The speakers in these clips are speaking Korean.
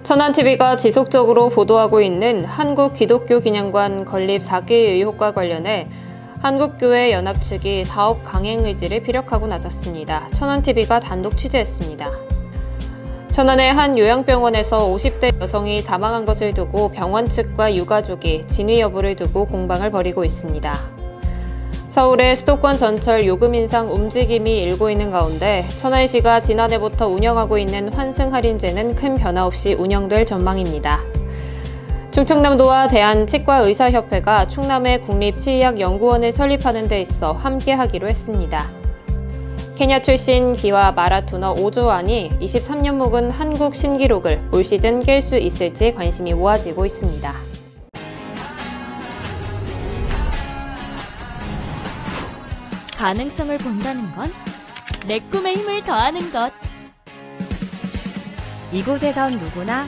천안TV가 지속적으로 보도하고 있는 한국기독교기념관 건립 사기 의혹과 관련해 한국교회연합 측이 사업 강행 의지를 피력하고 나섰습니다. 천안TV가 단독 취재했습니다. 천안의 한 요양병원에서 50대 여성이 사망한 것을 두고 병원 측과 유가족이 진위 여부를 두고 공방을 벌이고 있습니다. 서울의 수도권 전철 요금 인상 움직임이 일고 있는 가운데 천안시가 지난해부터 운영하고 있는 환승 할인제는 큰 변화 없이 운영될 전망입니다. 충청남도와 대한치과의사협회가 충남의 국립치의학연구원을 설립하는 데 있어 함께하기로 했습니다. 케냐 출신 기와 마라토너 오조환이 23년 묵은 한국 신기록을 올 시즌 깰 수 있을지 관심이 모아지고 있습니다. 가능성을 본다는 건 내 꿈에 힘을 더하는 것. 이곳에선 누구나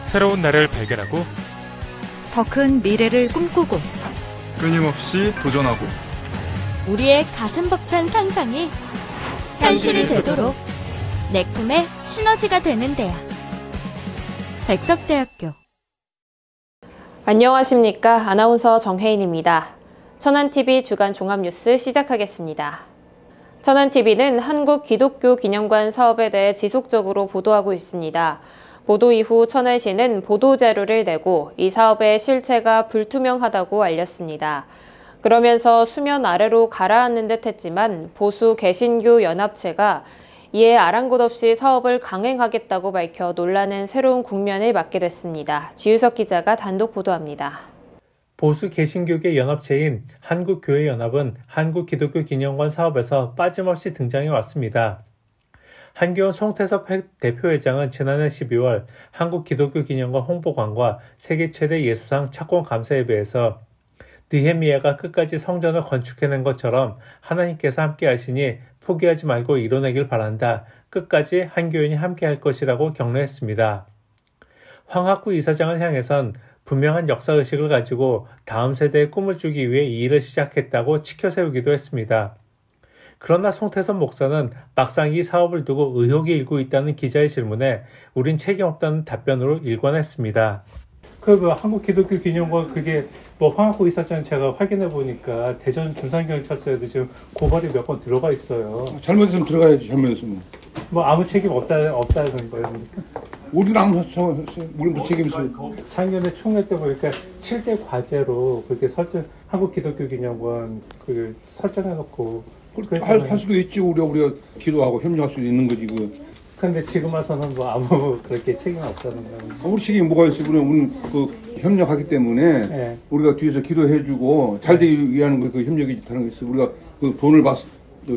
새로운 나를 발견하고 더 큰 미래를 꿈꾸고 끊임없이 도전하고 우리의 가슴 벅찬 상상이 현실이 되도록 내 꿈의 시너지가 되는 대학. 백석대학교. 안녕하십니까. 아나운서 정혜인입니다. 천안TV 주간 종합뉴스 시작하겠습니다. 천안TV는 한국기독교기념관 사업에 대해 지속적으로 보도하고 있습니다. 보도 이후 천안시는 보도자료를 내고 이 사업의 실체가 불투명하다고 알렸습니다. 그러면서 수면 아래로 가라앉는 듯 했지만 보수 개신교 연합체가 이에 아랑곳 없이 사업을 강행하겠다고 밝혀 논란은 새로운 국면을 맞게 됐습니다. 지유석 기자가 단독 보도합니다. 보수 개신교계 연합체인 한국교회연합은 한국기독교기념관 사업에서 빠짐없이 등장해 왔습니다. 한교원 송태섭 대표회장은 지난해 12월 한국기독교기념관 홍보관과 세계 최대 예수상 착공 감사 예배에서 느헤미야가 끝까지 성전을 건축해낸 것처럼 하나님께서 함께 하시니 포기하지 말고 이뤄내길 바란다. 끝까지 한교인이 함께 할 것이라고 격려했습니다. 황학구 이사장을 향해선 분명한 역사의식을 가지고 다음 세대에 꿈을 주기 위해 이 일을 시작했다고 치켜세우기도 했습니다. 그러나 송태섭 목사는 막상 이 사업을 두고 의혹이 일고 있다는 기자의 질문에 우린 책임 없다는 답변으로 일관했습니다. 한국기독교기념관 그게 황학구 이사장 제가 확인해 보니까 대전 군산경찰서에도 지금 고발이 몇 건 들어가 있어요. 잘못했으면 들어가야지. 잘못했으면 아무 책임 없다는 거예요. 우리는 우리도 책임 있어요. 작년에 총회 때 보니까 7대 과제로 그렇게 한국기독교기념관 설정해놓고 할 수도 있지. 우리가 기도하고 협력할 수도 있는 거지. 근데 지금 와서는 아무 그렇게 책임 없다는 거예요. 우리 책임이 뭐가 있어? 우리는 협력하기 때문에 네. 우리가 뒤에서 기도해주고 잘 되기 위한 그 협력이 다른 거 있어. 우리가 돈을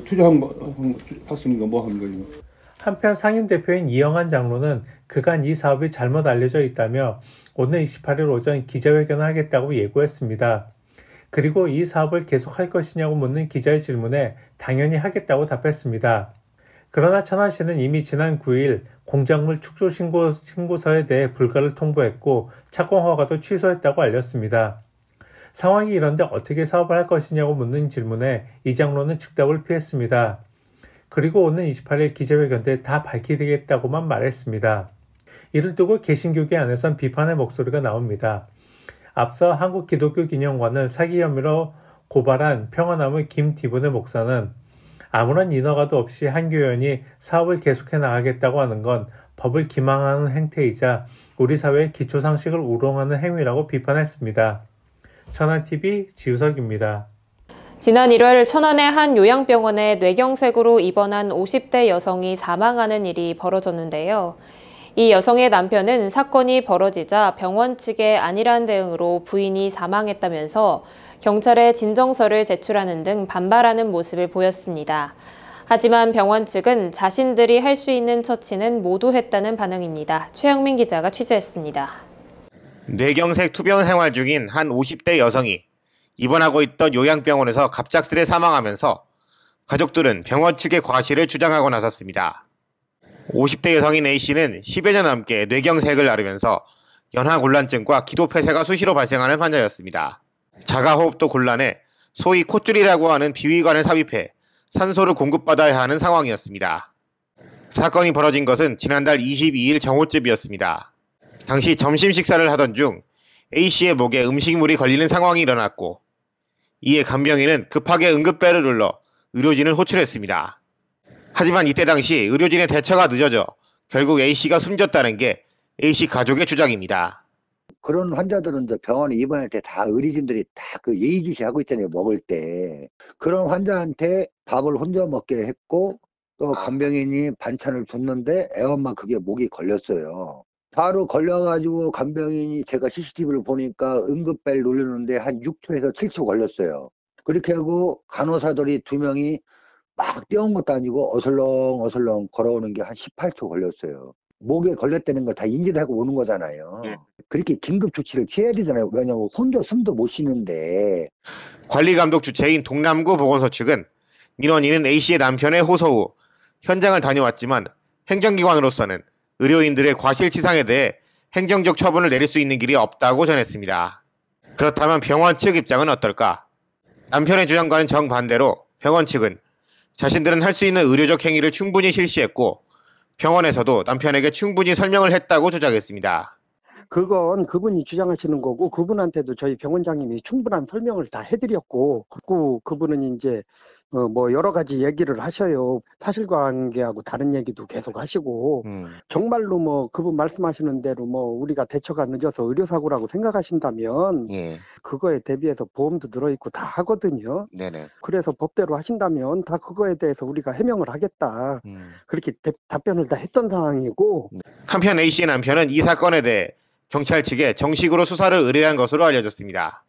투자한 거 봤으니까 뭐 하는 거지. 한편 상임대표인 이영한 장로는 그간 이 사업이 잘못 알려져 있다며 오늘 28일 오전 기자회견을 하겠다고 예고했습니다. 그리고 이 사업을 계속할 것이냐고 묻는 기자의 질문에 당연히 하겠다고 답했습니다. 그러나 천안시는 이미 지난 9일 공작물 축소 신고서에 대해 불가를 통보했고 착공 허가도 취소했다고 알렸습니다. 상황이 이런데 어떻게 사업을 할 것이냐고 묻는 질문에 이 장로는 즉답을 피했습니다. 그리고 오는 28일 기자회견 때 다 밝히겠다고만 말했습니다. 이를 두고 개신교계 안에선 비판의 목소리가 나옵니다. 앞서 한국기독교기념관을 사기 혐의로 고발한 평화나무 김디분의 목사는 아무런 인허가도 없이 한 교연이 사업을 계속해 나가겠다고 하는 건 법을 기망하는 행태이자 우리 사회의 기초상식을 우롱하는 행위라고 비판했습니다. 천안TV 지우석입니다. 지난 1월 천안의 한 요양병원에 뇌경색으로 입원한 50대 여성이 사망하는 일이 벌어졌는데요. 이 여성의 남편은 사건이 벌어지자 병원 측의 안일한 대응으로 부인이 사망했다면서 경찰에 진정서를 제출하는 등 반발하는 모습을 보였습니다. 하지만 병원 측은 자신들이 할 수 있는 처치는 모두 했다는 반응입니다. 최영민 기자가 취재했습니다. 뇌경색 투병 생활 중인 한 50대 여성이 입원하고 있던 요양병원에서 갑작스레 사망하면서 가족들은 병원 측의 과실을 주장하고 나섰습니다. 50대 여성인 A씨는 10여 년 넘게 뇌경색을 앓으면서 연하곤란증과 기도폐쇄가 수시로 발생하는 환자였습니다. 자가호흡도 곤란해 소위 콧줄이라고 하는 비위관을 삽입해 산소를 공급받아야 하는 상황이었습니다. 사건이 벌어진 것은 지난달 22일 정오쯤이었습니다. 당시 점심 식사를 하던 중 A씨의 목에 음식물이 걸리는 상황이 일어났고 이에 간병인은 급하게 응급벨을 눌러 의료진을 호출했습니다. 하지만 이때 당시 의료진의 대처가 늦어져 결국 A씨가 숨졌다는 게 A씨 가족의 주장입니다. 그런 환자들은 이제 병원에 입원할 때 다 의료진들이 다 그 예의주시하고 있잖아요. 먹을 때. 그런 환자한테 밥을 혼자 먹게 했고 또 간병인이 반찬을 줬는데 애엄마 그게 목이 걸렸어요. 바로 걸려가지고 간병인이 제가 CCTV를 보니까 응급벨 누르는데 한 6초에서 7초 걸렸어요. 그렇게 하고 간호사들이 2명이 막 뛰어온 것도 아니고 어슬렁어슬렁 걸어오는 게 한 18초 걸렸어요. 목에 걸렸다는 걸 다 인지를 하고 오는 거잖아요. 그렇게 긴급 조치를 취해야 되잖아요. 왜냐하면 혼자 숨도 못 쉬는데. 관리감독 주체인 동남구 보건소 측은 민원인은 A씨의 남편의 호소 후 현장을 다녀왔지만 행정기관으로서는 의료인들의 과실치상에 대해 행정적 처분을 내릴 수 있는 길이 없다고 전했습니다. 그렇다면 병원 측 입장은 어떨까? 남편의 주장과는 정반대로 병원 측은 자신들은 할 수 있는 의료적 행위를 충분히 실시했고 병원에서도 남편에게 충분히 설명을 했다고 주장했습니다. 그건 그분이 주장하시는 거고 그분한테도 저희 병원장님이 충분한 설명을 다 해드렸고 그분은 이제 뭐 여러 가지 얘기를 하셔요. 사실관계하고 다른 얘기도 계속 하시고 정말로 뭐 그분 말씀하시는 대로 뭐 우리가 대처가 늦어서 의료사고라고 생각하신다면 그거에 대비해서 보험도 들어있고 다 하거든요. 네네. 그래서 법대로 하신다면 다 그거에 대해서 우리가 해명을 하겠다. 그렇게 답변을 다 했던 상황이고. 한편 A씨의 남편은 이 사건에 대해 경찰 측에 정식으로 수사를 의뢰한 것으로 알려졌습니다.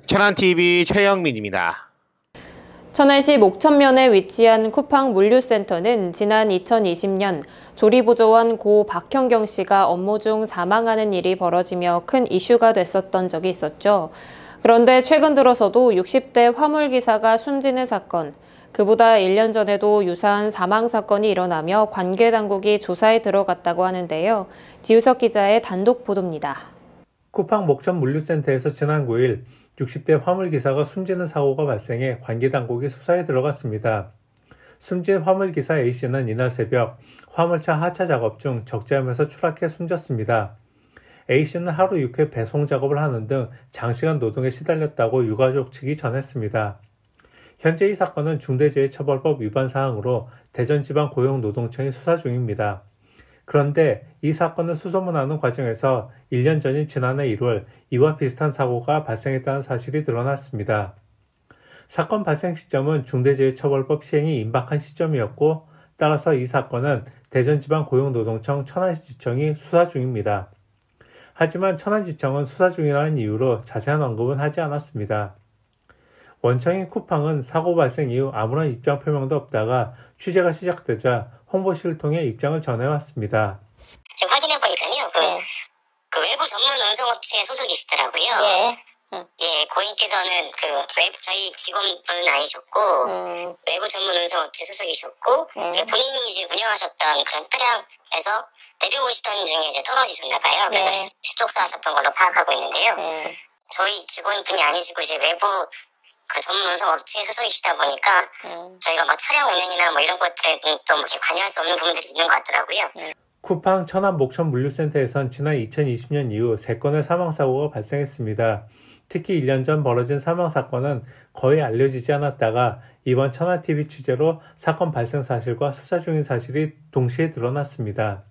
천안TV 최영민입니다. 천안시 목천면에 위치한 쿠팡 물류센터는 지난 2020년 조리보조원 고 박형경 씨가 업무 중 사망하는 일이 벌어지며 큰 이슈가 됐었던 적이 있었죠. 그런데 최근 들어서도 60대 화물기사가 숨지는 사건, 그보다 1년 전에도 유사한 사망 사건이 일어나며 관계 당국이 조사에 들어갔다고 하는데요. 지우석 기자의 단독 보도입니다. 쿠팡 목천 물류센터에서 지난 9일 60대 화물기사가 숨지는 사고가 발생해 관계당국이 수사에 들어갔습니다. 숨진 화물기사 A씨는 이날 새벽 화물차 하차 작업 중 적재하면서 추락해 숨졌습니다. A씨는 하루 6회 배송 작업을 하는 등 장시간 노동에 시달렸다고 유가족 측이 전했습니다. 현재 이 사건은 중대재해처벌법 위반 사항으로 대전지방고용노동청이 수사 중입니다. 그런데 이 사건을 수소문하는 과정에서 1년 전인 지난해 1월 이와 비슷한 사고가 발생했다는 사실이 드러났습니다. 사건 발생 시점은 중대재해처벌법 시행이 임박한 시점이었고 따라서 이 사건은 대전지방고용노동청 천안시청이 수사 중입니다. 하지만 천안지청은 수사 중이라는 이유로 자세한 언급은 하지 않았습니다. 원청인 쿠팡은 사고 발생 이후 아무런 입장 표명도 없다가 취재가 시작되자 홍보실을 통해 입장을 전해왔습니다. 좀 확인해보니까요. 그 외부 전문 운송업체 소속이시더라고요. 예, 고인께서는 저희 직원분은 아니셨고, 외부 전문 운송업체 소속이셨고, 본인이 이제 운영하셨던 그런 차량에서 내려오시던 중에 이제 떨어지셨나봐요. 그래서 실족사 하셨던 걸로 파악하고 있는데요. 저희 직원분이 아니시고 이제 외부 그 전문 운송 업체에 소속이시다 보니까 저희가 뭐 차량 운행이나 뭐 이런 것들에 또 이렇게 관여할 수 없는 부분들이 있는 것 같더라고요. 쿠팡 천안 목천 물류센터에선 지난 2020년 이후 3건의 사망사고가 발생했습니다. 특히 1년 전 벌어진 사망사건은 거의 알려지지 않았다가 이번 천안TV 취재로 사건 발생 사실과 수사 중인 사실이 동시에 드러났습니다.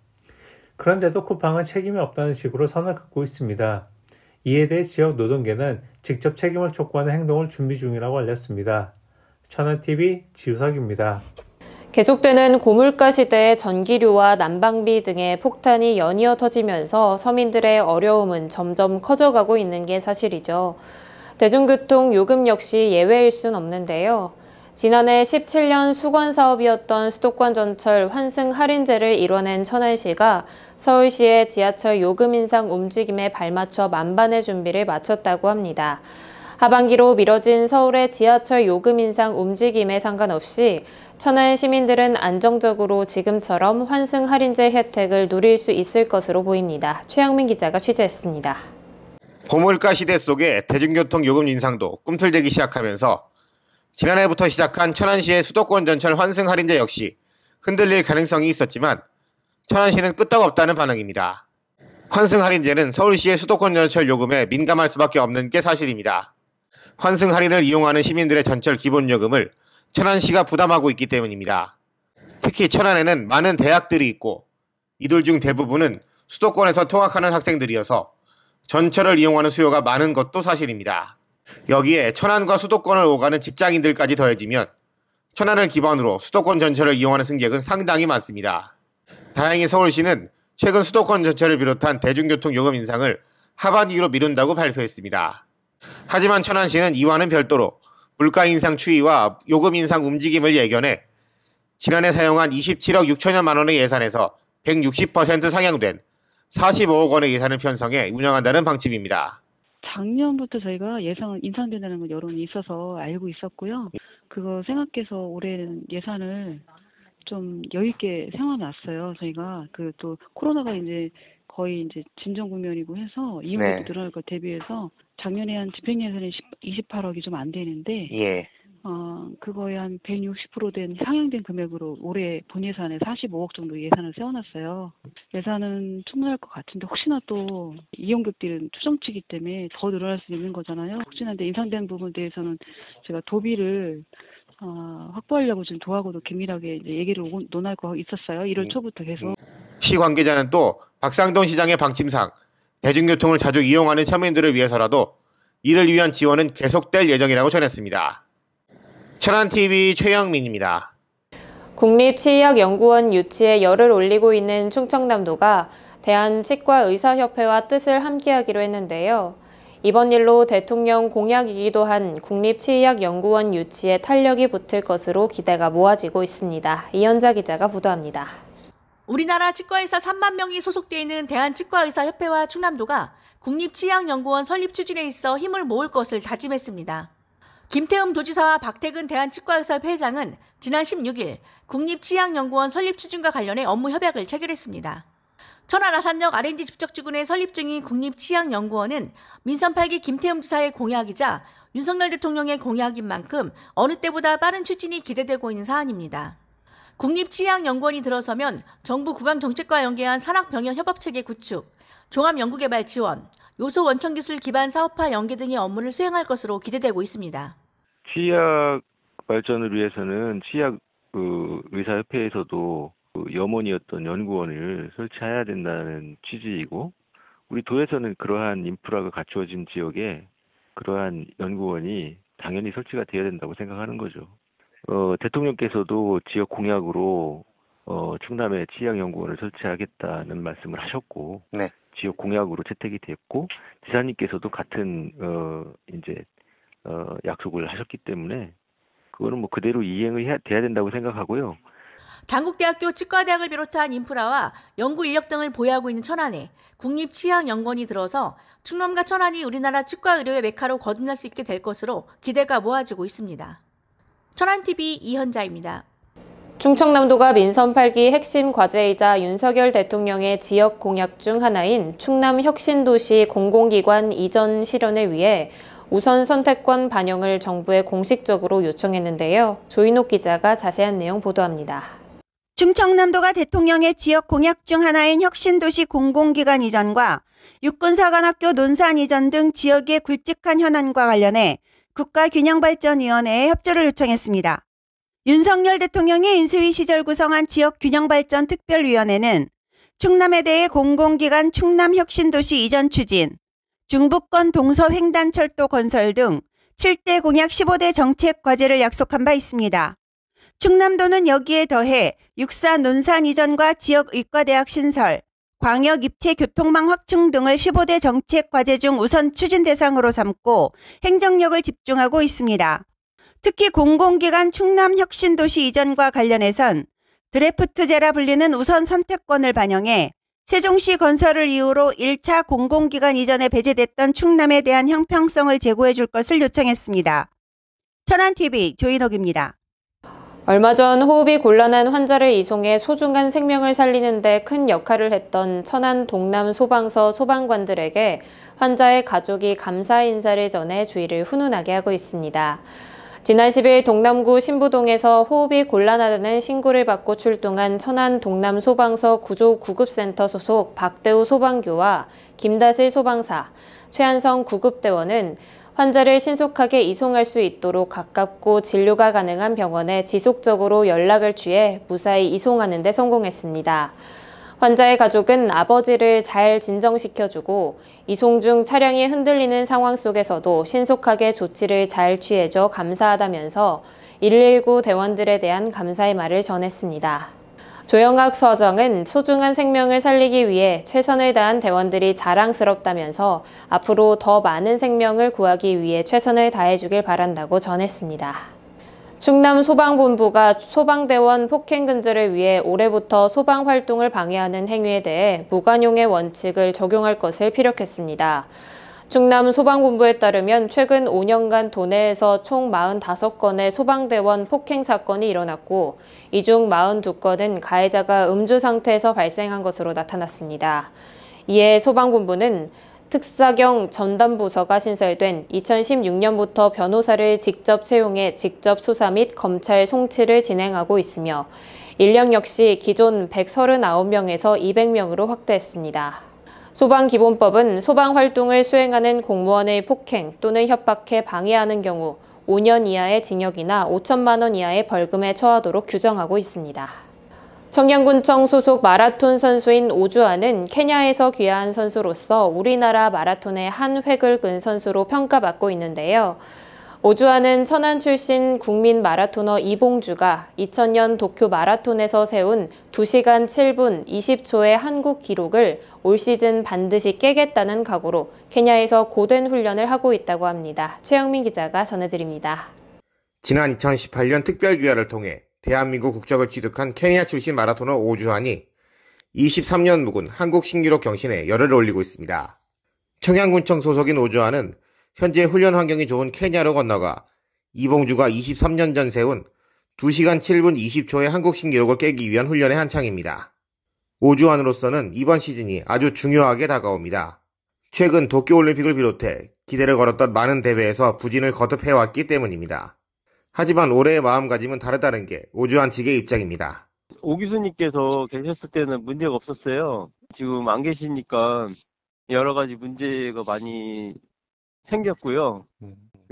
그런데도 쿠팡은 책임이 없다는 식으로 선을 긋고 있습니다. 이에 대해 지역 노동계는 직접 책임을 촉구하는 행동을 준비 중이라고 알렸습니다. 천안TV 지우석입니다. 계속되는 고물가 시대에 전기료와 난방비 등의 폭탄이 연이어 터지면서 서민들의 어려움은 점점 커져가고 있는 게 사실이죠. 대중교통 요금 역시 예외일 순 없는데요. 지난해 17년 수건 사업이었던 수도권 전철 환승 할인제를 이뤄낸 천안시가 서울시의 지하철 요금 인상 움직임에 발맞춰 만반의 준비를 마쳤다고 합니다. 하반기로 미뤄진 서울의 지하철 요금 인상 움직임에 상관없이 천안 시민들은 안정적으로 지금처럼 환승 할인제 혜택을 누릴 수 있을 것으로 보입니다. 최양민 기자가 취재했습니다. 고물가 시대 속에 대중교통 요금 인상도 꿈틀대기 시작하면서 지난해부터 시작한 천안시의 수도권 전철 환승 할인제 역시 흔들릴 가능성이 있었지만 천안시는 끄떡없다는 반응입니다. 환승 할인제는 서울시의 수도권 전철 요금에 민감할 수밖에 없는 게 사실입니다. 환승 할인을 이용하는 시민들의 전철 기본요금을 천안시가 부담하고 있기 때문입니다. 특히 천안에는 많은 대학들이 있고 이들 중 대부분은 수도권에서 통학하는 학생들이어서 전철을 이용하는 수요가 많은 것도 사실입니다. 여기에 천안과 수도권을 오가는 직장인들까지 더해지면 천안을 기반으로 수도권 전철을 이용하는 승객은 상당히 많습니다. 다행히 서울시는 최근 수도권 전철을 비롯한 대중교통 요금 인상을 하반기로 미룬다고 발표했습니다. 하지만 천안시는 이와는 별도로 물가 인상 추이와 요금 인상 움직임을 예견해 지난해 사용한 27억 6천여만 원의 예산에서 160% 상향된 45억 원의 예산을 편성해 운영한다는 방침입니다. 작년부터 저희가 예산 인상된다는 건 여론이 있어서 알고 있었고요. 그거 생각해서 올해는 예산을 좀 여유 있게 세워놨어요. 저희가 또 코로나가 이제 거의 이제 진정 국면이고 해서 이용료도 늘어날 것 대비해서 작년에 한 집행 예산이 28억이 좀 안 되는데 그거에 한 160% 된 상향된 금액으로 올해 본 예산에 45억 정도 예산을 세워놨어요. 예산은 충분할 것 같은데 혹시나 또 이용객들은 추정치기 때문에 더 늘어날 수 있는 거잖아요. 혹시나 인상된 부분에 대해서는 제가 도비를 확보하려고 지금 도하고도 긴밀하게 이제 얘기를 논할 거 있었어요. 1월 초부터 계속. 시 관계자는 또 박상돈 시장의 방침상 대중교통을 자주 이용하는 서민들을 위해서라도 이를 위한 지원은 계속될 예정이라고 전했습니다. 천안TV 최영민입니다. 국립치의학연구원 유치에 열을 올리고 있는 충청남도가 대한치과의사협회와 뜻을 함께하기로 했는데요. 이번 일로 대통령 공약이기도 한 국립치의학연구원 유치에 탄력이 붙을 것으로 기대가 모아지고 있습니다. 이현자 기자가 보도합니다. 우리나라 치과의사 3만 명이 소속되어 있는 대한치과의사협회와 충남도가 국립치의학연구원 설립 추진에 있어 힘을 모을 것을 다짐했습니다. 김태흠 도지사와 박태근 대한치과의사 회장은 지난 16일 국립치의학연구원 설립 추진과 관련해 업무 협약을 체결했습니다. 천안 아산역 R&D 집적지구내 설립 중인 국립치의학연구원은 민선 8기 김태흠 지사의 공약이자 윤석열 대통령의 공약인 만큼 어느 때보다 빠른 추진이 기대되고 있는 사안입니다. 국립치의학연구원이 들어서면 정부 구강정책과 연계한 산학병역 협업체계 구축, 종합연구개발 지원, 요소 원천기술 기반 사업화 연계 등의 업무를 수행할 것으로 기대되고 있습니다. 치의학 발전을 위해서는 치의학 의사협회에서도 염원이었던 연구원을 설치해야 된다는 취지이고, 우리 도에서는 그러한 인프라가 갖추어진 지역에 그러한 연구원이 당연히 설치가 되어야 된다고 생각하는 거죠. 대통령께서도 지역 공약으로 충남에 치의학연구원을 설치하겠다는 말씀을 하셨고, 지역 공약으로 채택이 됐고, 지사님께서도 같은 약속을 하셨기 때문에 그거는 뭐 그대로 이행을 돼야 된다고 생각하고요. 단국대학교 치과대학을 비롯한 인프라와 연구 인력 등을 보유하고 있는 천안에 국립치의학연구원이 들어서 충남과 천안이 우리나라 치과 의료의 메카로 거듭날 수 있게 될 것으로 기대가 모아지고 있습니다. 천안TV 이현자입니다. 충청남도가 민선 8기 핵심 과제이자 윤석열 대통령의 지역 공약 중 하나인 충남 혁신도시 공공기관 이전 실현을 위해 우선 선택권 반영을 정부에 공식적으로 요청했는데요. 조인옥 기자가 자세한 내용 보도합니다. 충청남도가 대통령의 지역 공약 중 하나인 혁신도시 공공기관 이전과 육군사관학교 논산 이전 등 지역의 굵직한 현안과 관련해 국가균형발전위원회에 협조를 요청했습니다. 윤석열 대통령의 인수위 시절 구성한 지역균형발전특별위원회는 충남에 대해 공공기관 충남혁신도시 이전 추진, 중부권 동서횡단철도 건설 등 7대 공약 15대 정책 과제를 약속한 바 있습니다. 충남도는 여기에 더해 육사 논산 이전과 지역의과대학 신설, 광역 입체 교통망 확충 등을 15대 정책 과제 중 우선 추진 대상으로 삼고 행정력을 집중하고 있습니다. 특히 공공기관 충남혁신도시 이전과 관련해선 드래프트제라 불리는 우선 선택권을 반영해 세종시 건설을 이유로 1차 공공기관 이전에 배제됐던 충남에 대한 형평성을 제고해 줄 것을 요청했습니다. 천안TV 조인옥입니다. 얼마 전 호흡이 곤란한 환자를 이송해 소중한 생명을 살리는 데 큰 역할을 했던 천안 동남 소방서 소방관들에게 환자의 가족이 감사 인사를 전해 주의를 훈훈하게 하고 있습니다. 지난 10일 동남구 신부동에서 호흡이 곤란하다는 신고를 받고 출동한 천안 동남소방서 구조 구급센터 소속 박대우 소방교와 김다슬 소방사, 최한성 구급대원은 환자를 신속하게 이송할 수 있도록 가깝고 진료가 가능한 병원에 지속적으로 연락을 취해 무사히 이송하는 데 성공했습니다. 환자의 가족은 아버지를 잘 진정시켜주고 이송 중 차량이 흔들리는 상황 속에서도 신속하게 조치를 잘 취해줘 감사하다면서 119 대원들에 대한 감사의 말을 전했습니다. 조영학 서장은 소중한 생명을 살리기 위해 최선을 다한 대원들이 자랑스럽다면서 앞으로 더 많은 생명을 구하기 위해 최선을 다해주길 바란다고 전했습니다. 충남소방본부가 소방대원 폭행 근절을 위해 올해부터 소방활동을 방해하는 행위에 대해 무관용의 원칙을 적용할 것을 피력했습니다. 충남소방본부에 따르면 최근 5년간 도내에서 총 45건의 소방대원 폭행 사건이 일어났고 이 중 42건은 가해자가 음주 상태에서 발생한 것으로 나타났습니다. 이에 소방본부는 특사경 전담부서가 신설된 2016년부터 변호사를 직접 채용해 직접 수사 및 검찰 송치를 진행하고 있으며 인력 역시 기존 139명에서 200명으로 확대했습니다. 소방기본법은 소방활동을 수행하는 공무원의 폭행 또는 협박해 방해하는 경우 5년 이하의 징역이나 5천만 원 이하의 벌금에 처하도록 규정하고 있습니다. 청양군청 소속 마라톤 선수인 오주환은 케냐에서 귀화한 선수로서 우리나라 마라톤의 한 획을 끈 선수로 평가받고 있는데요. 오주환은 천안 출신 국민 마라토너 이봉주가 2000년 도쿄 마라톤에서 세운 2시간 7분 20초의 한국 기록을 올 시즌 반드시 깨겠다는 각오로 케냐에서 고된 훈련을 하고 있다고 합니다. 최영민 기자가 전해드립니다. 지난 2018년 특별 귀화를 통해 대한민국 국적을 취득한 케냐 출신 마라토너 오주환이 23년 묵은 한국 신기록 경신에 열을 올리고 있습니다. 청양군청 소속인 오주환은 현재 훈련 환경이 좋은 케냐로 건너가 이봉주가 23년 전 세운 2시간 7분 20초의 한국 신기록을 깨기 위한 훈련에 한창입니다. 오주환으로서는 이번 시즌이 아주 중요하게 다가옵니다. 최근 도쿄올림픽을 비롯해 기대를 걸었던 많은 대회에서 부진을 거듭해왔기 때문입니다. 하지만 올해의 마음가짐은 다르다는 게 오주환 측의 입장입니다. 오 교수님께서 계셨을 때는 문제가 없었어요. 지금 안 계시니까 여러 가지 문제가 많이 생겼고요.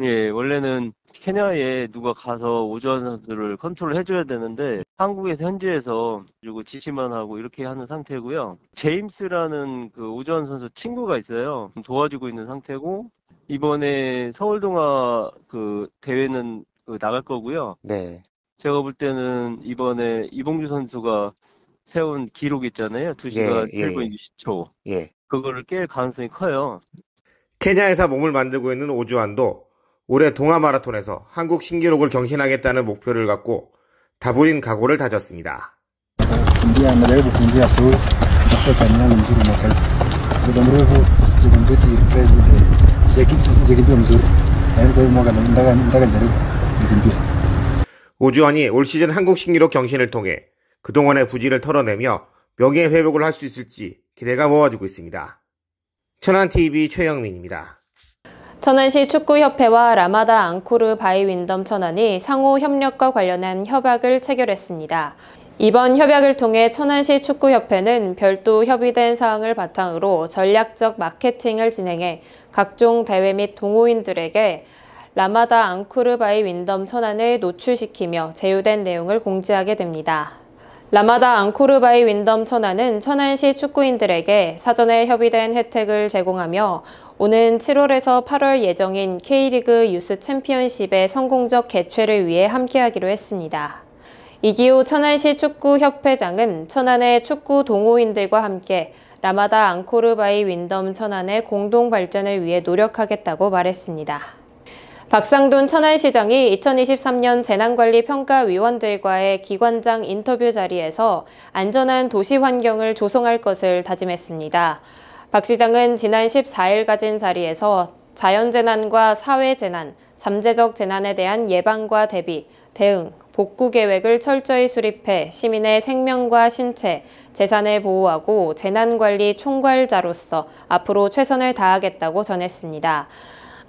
예, 원래는 케냐에 누가 가서 오주환 선수를 컨트롤 해줘야 되는데 한국에서 현지에서 그리고 지시만 하고 이렇게 하는 상태고요. 제임스라는 그 오주환 선수 친구가 있어요. 도와주고 있는 상태고 이번에 서울동아 그 대회는 나갈 거고요. 네. 제가 볼 때는 이번에 이봉주 선수가 세운 기록 있잖아요. 2시간 7분 20초. 예. 그거를 깰 가능성이 커요. 케냐에서 몸을 만들고 있는 오주환도 올해 동아 마라톤에서 한국 신기록을 경신하겠다는 목표를 갖고 다부린 각오를 다졌습니다. 오주환이 올 시즌 한국 신기록 경신을 통해 그동안의 부진을 털어내며 명예 회복을 할 수 있을지 기대가 모아지고 있습니다. 천안TV 최영민입니다. 천안시 축구협회와 라마다 앙코르 바이 윈덤 천안이 상호 협력과 관련한 협약을 체결했습니다. 이번 협약을 통해 천안시 축구협회는 별도 협의된 사항을 바탕으로 전략적 마케팅을 진행해 각종 대회 및 동호인들에게 라마다 앙코르 바이 윈덤 천안을 노출시키며 제휴된 내용을 공지하게 됩니다. 라마다 앙코르 바이 윈덤 천안은 천안시 축구인들에게 사전에 협의된 혜택을 제공하며 오는 7월에서 8월 예정인 K리그 유스 챔피언십의 성공적 개최를 위해 함께하기로 했습니다. 이기호 천안시 축구협회장은 천안의 축구 동호인들과 함께 라마다 앙코르 바이 윈덤 천안의 공동 발전을 위해 노력하겠다고 말했습니다. 박상돈 천안시장이 2023년 재난관리평가위원들과의 기관장 인터뷰 자리에서 안전한 도시 환경을 조성할 것을 다짐했습니다. 박 시장은 지난 14일 가진 자리에서 자연재난과 사회재난, 잠재적 재난에 대한 예방과 대비, 대응, 복구 계획을 철저히 수립해 시민의 생명과 신체, 재산을 보호하고 재난관리 총괄자로서 앞으로 최선을 다하겠다고 전했습니다.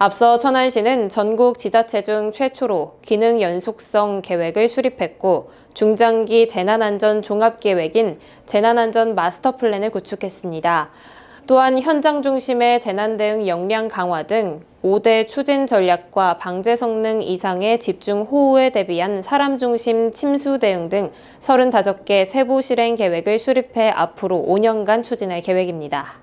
앞서 천안시는 전국 지자체 중 최초로 기능 연속성 계획을 수립했고 중장기 재난안전 종합계획인 재난안전 마스터플랜을 구축했습니다. 또한 현장 중심의 재난 대응 역량 강화 등 5대 추진 전략과 방제 성능 이상의 집중 호우에 대비한 사람 중심 침수 대응 등 35개 세부 실행 계획을 수립해 앞으로 5년간 추진할 계획입니다.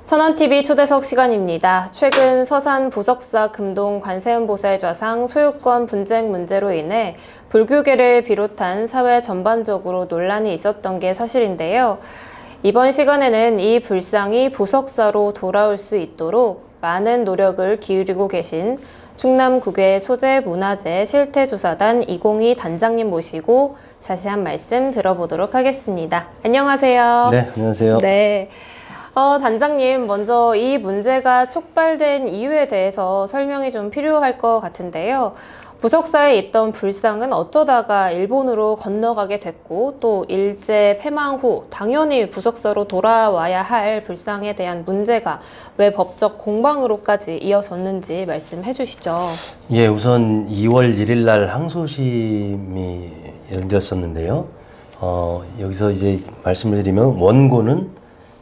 천안TV 초대석 시간입니다. 최근 서산 부석사 금동 관세음보살 좌상 소유권 분쟁 문제로 인해 불교계를 비롯한 사회 전반적으로 논란이 있었던 게 사실인데요. 이번 시간에는 이 불상이 부석사로 돌아올 수 있도록 많은 노력을 기울이고 계신 충남국외 소재문화재 실태조사단 202 단장님 모시고 자세한 말씀 들어보도록 하겠습니다. 안녕하세요. 네, 안녕하세요. 네. 단장님, 먼저 이 문제가 촉발된 이유에 대해서 설명이 좀 필요할 것 같은데요. 부석사에 있던 불상은 어쩌다가 일본으로 건너가게 됐고 또 일제 폐망 후 당연히 부석사로 돌아와야 할 불상에 대한 문제가 왜 법적 공방으로까지 이어졌는지 말씀해 주시죠. 예, 우선 2월 1일 날 항소심이 열렸었는데요. 여기서 이제 말씀을 드리면 원고는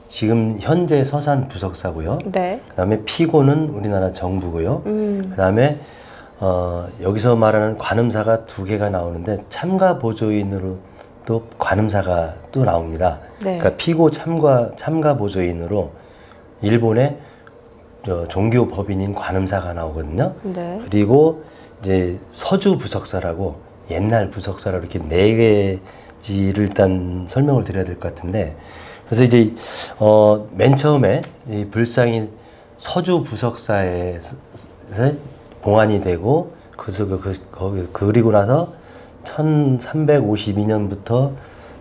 지금 현재 서산 부석사고요. 네. 그다음에 피고는 우리나라 정부고요. 그다음에 여기서 말하는 관음사가 2개가 나오는데 참가 보조인으로 또 관음사가 또 나옵니다. 네. 그러니까 피고 참가 보조인으로 일본의 종교 법인인 관음사가 나오거든요. 네. 그리고 이제 서주 부석사라고 옛날 부석사라고 이렇게 4개지를 일단 설명을 드려야 될 것 같은데, 그래서 이제 맨 처음에 이 불상이 서주 부석사에 봉안이 되고 그리고 나서 1352년부터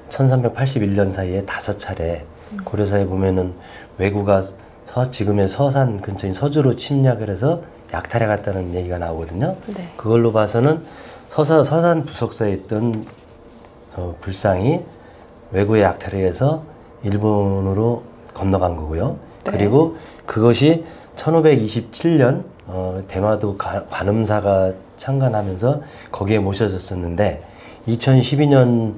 1381년 사이에 5차례 고려사에 보면은 왜구가 지금의 서산 근처인 서주로 침략을 해서 약탈해 갔다는 얘기가 나오거든요. 네. 그걸로 봐서는 서산 부석사에 있던 불상이 왜구의 약탈에 의해서 일본으로 건너간 거고요. 네. 그리고 그것이 1527년 대마도 관음사가 창간하면서 거기에 모셔졌었는데 2012년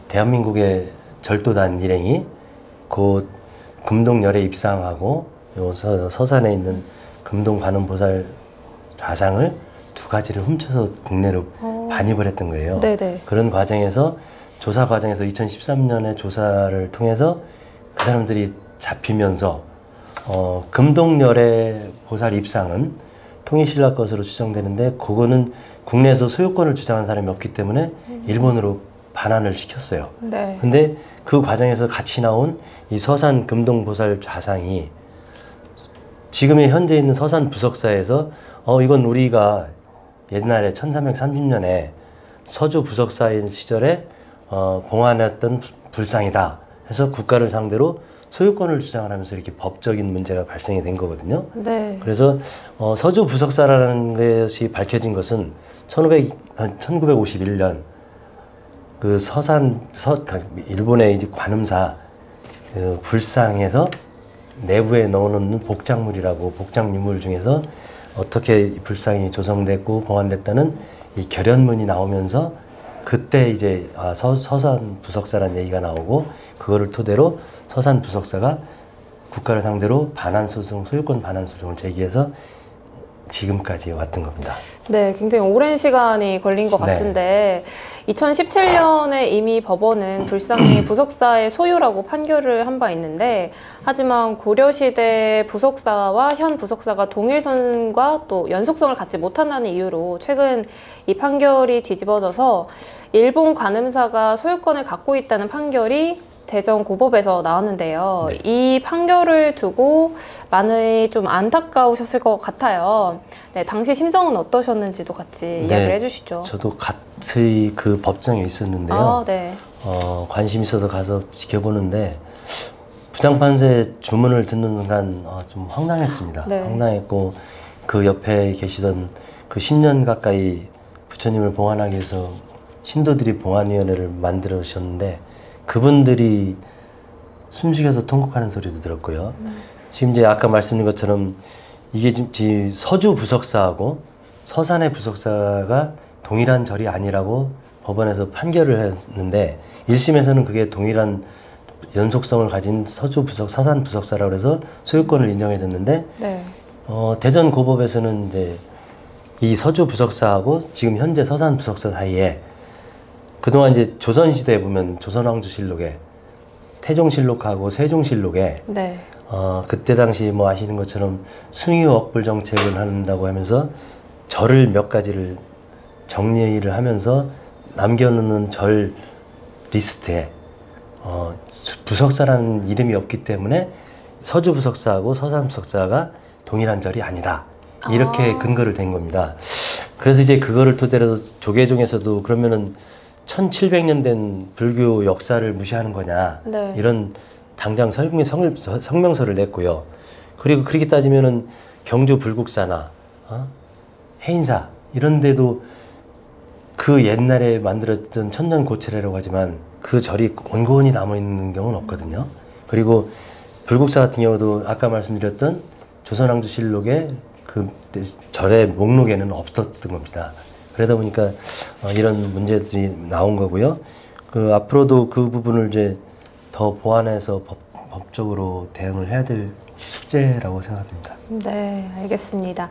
대한민국의 절도단 일행이 곧 금동열에 입상하고 서산에 있는 금동 관음보살 좌상을 2가지를 훔쳐서 국내로 반입을 했던 거예요. 네네. 그런 과정에서 조사 과정에서 2013년에 조사를 통해서 그 사람들이 잡히면서 금동열의 보살 입상은 통일신라 것으로 추정되는데 그거는 국내에서 소유권을 주장한 사람이 없기 때문에 일본으로 반환을 시켰어요. 네. 근데 그 과정에서 같이 나온 이 서산 금동보살 좌상이 지금의 현재 있는 서산 부석사에서 이건 우리가 옛날에 1330년에 서주 부석사인 시절에 봉안했던 불상이다 해서 국가를 상대로 소유권을 주장을 하면서 이렇게 법적인 문제가 발생이 된 거거든요. 네. 그래서 서주 부석사라는 것이 밝혀진 것은 1951년 그 일본의 이제 관음사 그 불상에서 내부에 넣어놓는 복작물이라고 복작유물 중에서 어떻게 불상이 조성됐고 봉안됐다는 이 결연문이 나오면서 그때 이제 서산 부석사라는 얘기가 나오고 그거를 토대로 서산 부석사가 국가를 상대로 반환소송, 소유권 반환소송을 제기해서 지금까지 왔던 겁니다. 네, 굉장히 오랜 시간이 걸린 것 같은데 2017년에 이미 법원은 불상이 부석사의 소유라고 판결을 한 바 있는데 하지만 고려시대 부석사와 현 부석사가 동일선과 또 연속성을 갖지 못한다는 이유로 최근 이 판결이 뒤집어져서 일본 관음사가 소유권을 갖고 있다는 판결이 대전고법에서 나왔는데요. 네. 이 판결을 두고 많이 좀 안타까우셨을 것 같아요. 네, 당시 심정은 어떠셨는지도 같이 이야기를 해주시죠. 저도 같이 그 법정에 있었는데요. 아, 네. 관심 있어서 가서 지켜보는데 부장판사의 주문을 듣는 순간 좀 황당했습니다. 네. 황당했고 그 옆에 계시던 그 10년 가까이 부처님을 봉안하기 위해서 신도들이 봉안위원회를 만들으셨는데 그분들이 숨죽여서 통곡하는 소리도 들었고요. 지금 이제 아까 말씀드린 것처럼 이게 지금 서주 부석사하고 서산의 부석사가 동일한 절이 아니라고 법원에서 판결을 했는데 1심에서는 그게 동일한 연속성을 가진 서주 부석, 서산 부석사라고 해서 소유권을 인정해줬는데 네. 대전 고법에서는 이제 이 서주 부석사하고 지금 현재 서산 부석사 사이에 그동안 이제 조선시대에 보면 조선왕조실록에 태종실록하고 세종실록에 네. 그때 당시 뭐 아시는 것처럼 숭유억불 정책을 한다고 하면서 절을 몇 가지를 정리를 하면서 남겨놓는 절 리스트에 부석사라는 이름이 없기 때문에 서주 부석사하고 서산 부석사가 동일한 절이 아니다. 이렇게 근거를 댄 겁니다. 그래서 이제 그거를 토대로 조계종에서도 그러면은 1700년 된 불교 역사를 무시하는 거냐. 네. 이런 당장 성명서를 냈고요. 그리고 그렇게 따지면은 경주 불국사나 해인사 이런 데도 그 옛날에 만들었던 천년고철이라고 하지만 그 절이 원고원이 남아있는 경우는 없거든요. 그리고 불국사 같은 경우도 아까 말씀드렸던 조선왕조실록에 그 절의 목록에는 없었던 겁니다. 그러다 보니까 이런 문제들이 나온 거고요. 그 앞으로도 그 부분을 이제 더 보완해서 법적으로 대응을 해야 될 숙제라고 생각합니다. 네, 알겠습니다.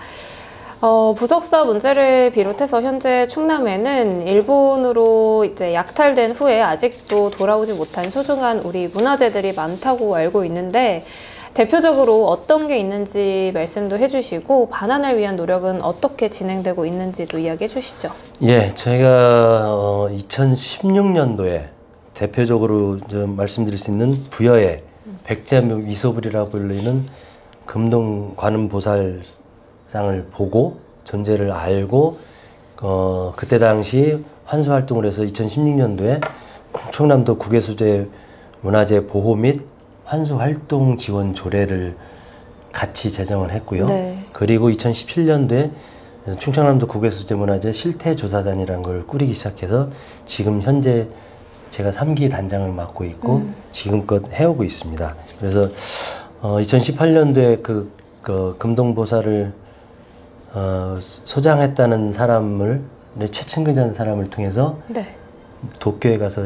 부석사 문제를 비롯해서 현재 충남에는 일본으로 이제 약탈된 후에 아직도 돌아오지 못한 소중한 우리 문화재들이 많다고 알고 있는데 대표적으로 어떤 게 있는지 말씀도 해주시고 반환을 위한 노력은 어떻게 진행되고 있는지도 이야기해 주시죠. 예, 저희가 2016년도에 대표적으로 좀 말씀드릴 수 있는 부여의 백제미소불이라고 불리는 금동 관음보살상을 보고 존재를 알고 그때 당시 환수활동을 해서 2016년도에 충청남도 국외소재 문화재 보호 및 환수활동 지원 조례를 같이 제정을 했고요. 네. 그리고 2017년도에 충청남도 국외소재 문화재 실태조사단이라는 걸 꾸리기 시작해서 지금 현재 제가 3기 단장을 맡고 있고 지금껏 해오고 있습니다. 그래서 2018년도에 그 금동보살을 소장했다는 사람을 최친근이라는 사람을 통해서 네. 도쿄에 가서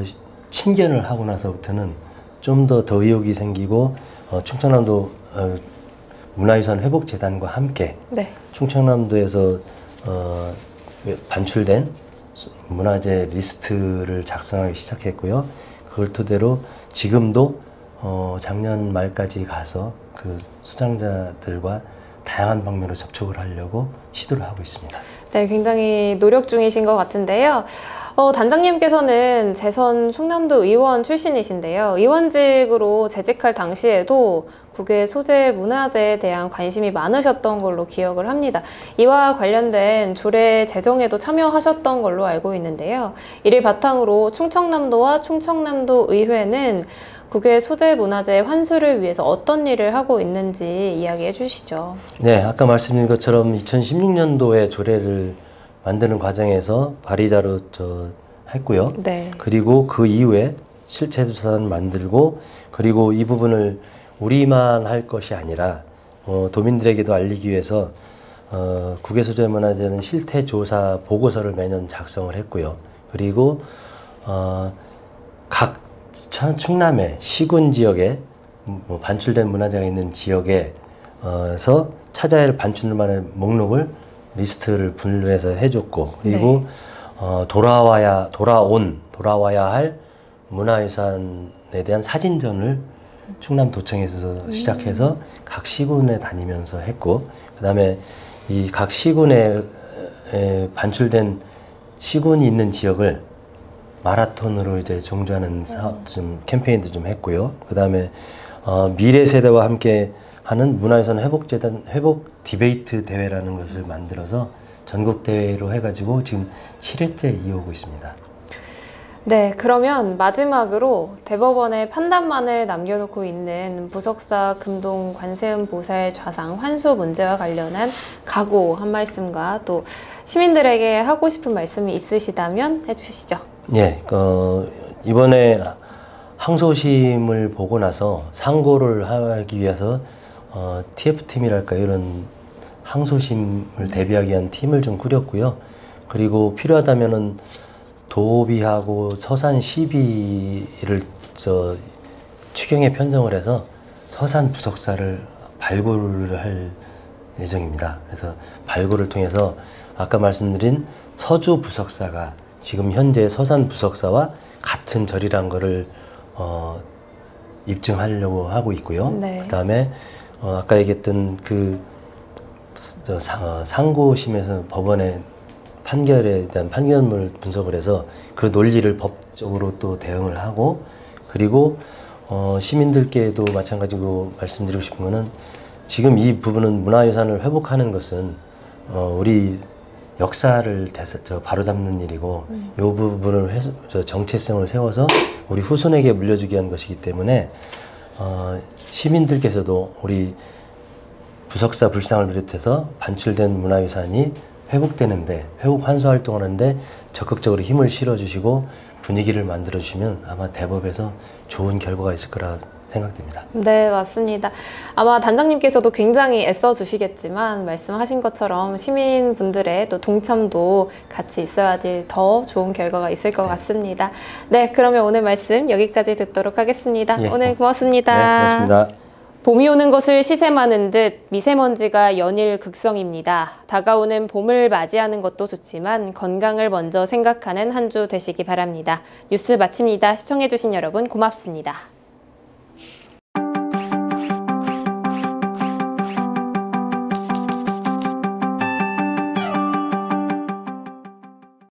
친견을 하고 나서부터는 좀 더 의욕이 생기고 충청남도 문화유산 회복재단과 함께 네. 충청남도에서 반출된 문화재 리스트를 작성하기 시작했고요. 그걸 토대로 지금도 작년 말까지 가서 그 수장자들과 다양한 방면으로 접촉을 하려고 시도를 하고 있습니다. 네, 굉장히 노력 중이신 것 같은데요. 단장님께서는 재선 충남도 의원 출신이신데요. 의원직으로 재직할 당시에도 국외 소재 문화재에 대한 관심이 많으셨던 걸로 기억을 합니다. 이와 관련된 조례 제정에도 참여하셨던 걸로 알고 있는데요. 이를 바탕으로 충청남도와 충청남도 의회는 국외 소재 문화재 환수를 위해서 어떤 일을 하고 있는지 이야기해 주시죠. 네, 아까 말씀드린 것처럼 2016년도에 조례를 만드는 과정에서 발의자로 했고요. 네. 그리고 그 이후에 실체조사단 만들고 그리고 이 부분을 우리만 할 것이 아니라 도민들에게도 알리기 위해서 국외소재 문화재는 실태조사 보고서를 매년 작성을 했고요. 그리고 각 충남의 시군 지역에 반출된 문화재가 있는 지역에서 찾아야 할 반출만의 목록을 리스트를 분류해서 해줬고 그리고 네. 돌아와야 할 문화유산에 대한 사진전을 충남도청에서 시작해서 각 시군에 다니면서 했고 그 다음에 이 각 시군에 반출된 시군이 있는 지역을 마라톤으로 이제 종주하는 사업 좀 캠페인도 좀 했고요. 그 다음에 미래 세대와 함께 하는 문화유산 회복재단 회복 디베이트 대회라는 것을 만들어서 전국 대회로 해가지고 지금 7회째 이어오고 있습니다. 네, 그러면 마지막으로 대법원의 판단만을 남겨놓고 있는 부석사 금동 관세음 보살 좌상 환수 문제와 관련한 각오 한 말씀과 또 시민들에게 하고 싶은 말씀이 있으시다면 해주시죠. 예, 이번에 항소심을 보고 나서 상고를 하기 위해서 TF팀이랄까 이런 항소심을 대비하기 위한 팀을 좀 꾸렸고요. 그리고 필요하다면은 도비하고 서산 시비를 추경에 편성을 해서 서산 부석사를 발굴을 할 예정입니다. 그래서 발굴을 통해서 아까 말씀드린 서주 부석사가 지금 현재 서산 부석사와 같은 절이란 거를 입증하려고 하고 있고요. 네. 그 다음에 아까 얘기했던 그 상고심에서 법원의 판결에 대한 판결문을 분석을 해서 그 논리를 법적으로 또 대응을 하고, 그리고 시민들께도 마찬가지로 말씀드리고 싶은 거는 지금 이 부분은 문화유산을 회복하는 것은 우리 역사를 바로 잡는 일이고 이 부분을 정체성을 세워서 우리 후손에게 물려주기 위한 것이기 때문에 시민들께서도 우리 부석사 불상을 비롯해서 반출된 문화유산이 회복되는데, 회복 환수 활동하는데 적극적으로 힘을 실어주시고 분위기를 만들어주시면 아마 대법에서 좋은 결과가 있을 거라 생각됩니다. 네, 맞습니다. 아마 단장님께서도 굉장히 애써주시겠지만 말씀하신 것처럼 시민분들의 또 동참도 같이 있어야지 더 좋은 결과가 있을 것 같습니다. 네, 그러면 오늘 말씀 여기까지 듣도록 하겠습니다. 예. 오늘 고맙습니다. 네, 고맙습니다. 봄이 오는 것을 시샘하는 듯 미세먼지가 연일 극성입니다. 다가오는 봄을 맞이하는 것도 좋지만 건강을 먼저 생각하는 한 주 되시기 바랍니다. 뉴스 마칩니다. 시청해주신 여러분 고맙습니다.